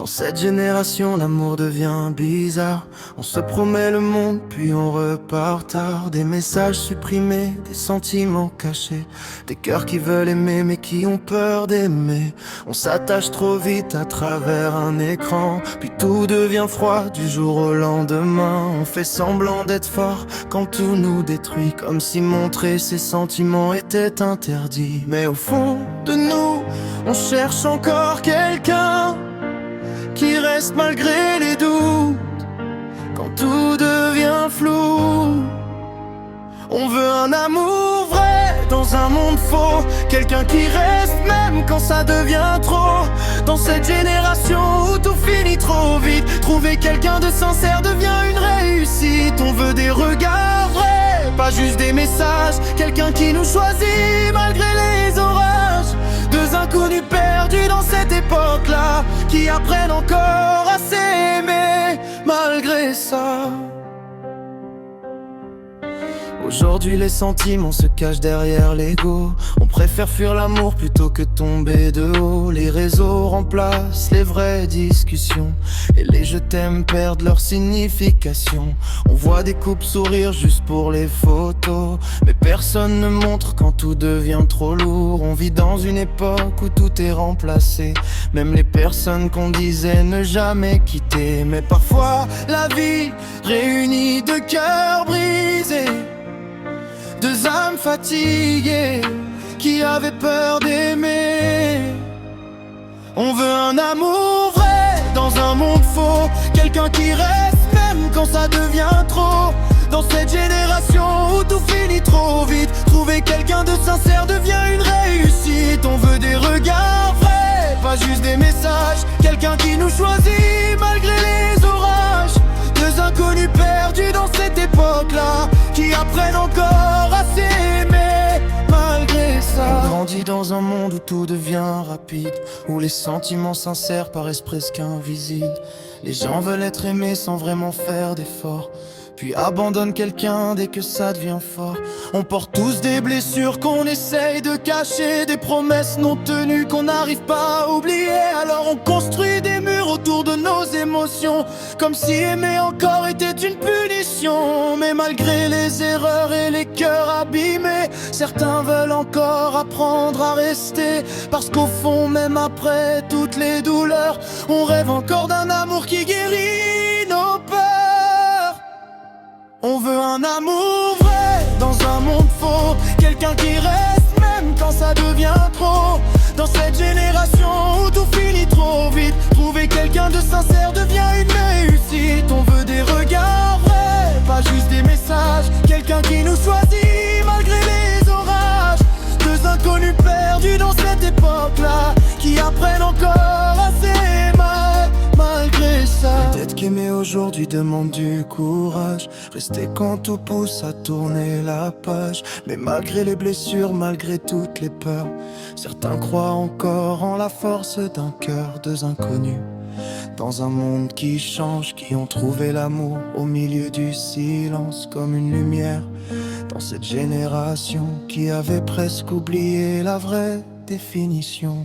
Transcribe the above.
Dans cette génération, l'amour devient bizarre. On se promet le monde, puis on repart tard. Des messages supprimés, des sentiments cachés, des cœurs qui veulent aimer mais qui ont peur d'aimer. On s'attache trop vite à travers un écran, puis tout devient froid du jour au lendemain. On fait semblant d'être fort quand tout nous détruit, comme si montrer ses sentiments était interdit. Mais au fond de nous, on cherche encore quelqu'un qui reste malgré les doutes, quand tout devient flou. On veut un amour vrai dans un monde faux, quelqu'un qui reste même quand ça devient trop. Dans cette génération où tout finit trop vite, trouver quelqu'un de sincère devient une réussite. On veut des regards vrais, pas juste des messages, quelqu'un qui nous choisit malgré les orages. Deux inconnus perdus dans cette époque-là, qui apprennent encore à s'aimer malgré ça. Aujourd'hui les sentiments se cachent derrière l'ego. On préfère fuir l'amour plutôt que tomber de haut. Les réseaux remplacent les vraies discussions, et les je t'aime perdent leur signification. On voit des couples sourire juste pour les photos, mais personne ne montre quand tout devient trop lourd. On vit dans une époque où tout est remplacé, même les personnes qu'on disait ne jamais quitter. Mais parfois la vie réunit deux cœurs brisés, deux âmes fatiguées qui avaient peur d'aimer. On veut un amour vrai dans un monde faux, quelqu'un qui reste même quand ça devient trop. Dans cette génération où tout finit trop vite, trouver quelqu'un de sincère devient une réussite. On veut des regards vrais, pas juste des messages, quelqu'un qui nous choisit malgré les orages. Deux inconnus perdus dans cette époque-là, qui apprennent encore à s'aimer malgré ça. On grandit dans un monde où tout devient rapide, où les sentiments sincères paraissent presque invisibles. Les gens veulent être aimés sans vraiment faire d'efforts, puis abandonnent quelqu'un dès que ça devient fort. On porte tous des blessures qu'on essaye de cacher, des promesses non tenues qu'on n'arrive pas à oublier. Alors on construit des murs autour de nos émotions, comme si aimer encore était une punition. Mais malgré les erreurs et les cœurs abîmés, certains veulent encore apprendre à rester, parce qu'au fond, même après toutes les douleurs, on rêve encore d'un amour qui guérit nos peurs. On veut un amour vrai dans un monde faux, quelqu'un qui reste même quand ça devient trop. Dans cette génération où tout finit trop vite, trouver quelqu'un de sincère devient une réussite. On veut des regards vrais, pas juste des messages, quelqu'un qui nous choisit malgré les orages. Deux inconnus perdus dans cette époque-là, qui apprennent encore à s'aimer malgré ça. Peut-être qu'aimer aujourd'hui demande du courage, rester quand tout pousse à tourner la page. Mais malgré les blessures, malgré toutes les peurs, certains croient encore en la force d'un cœur. Deux inconnus dans un monde qui change, qui ont trouvé l'amour au milieu du silence, comme une lumière dans cette génération qui avait presque oublié la vraie définition.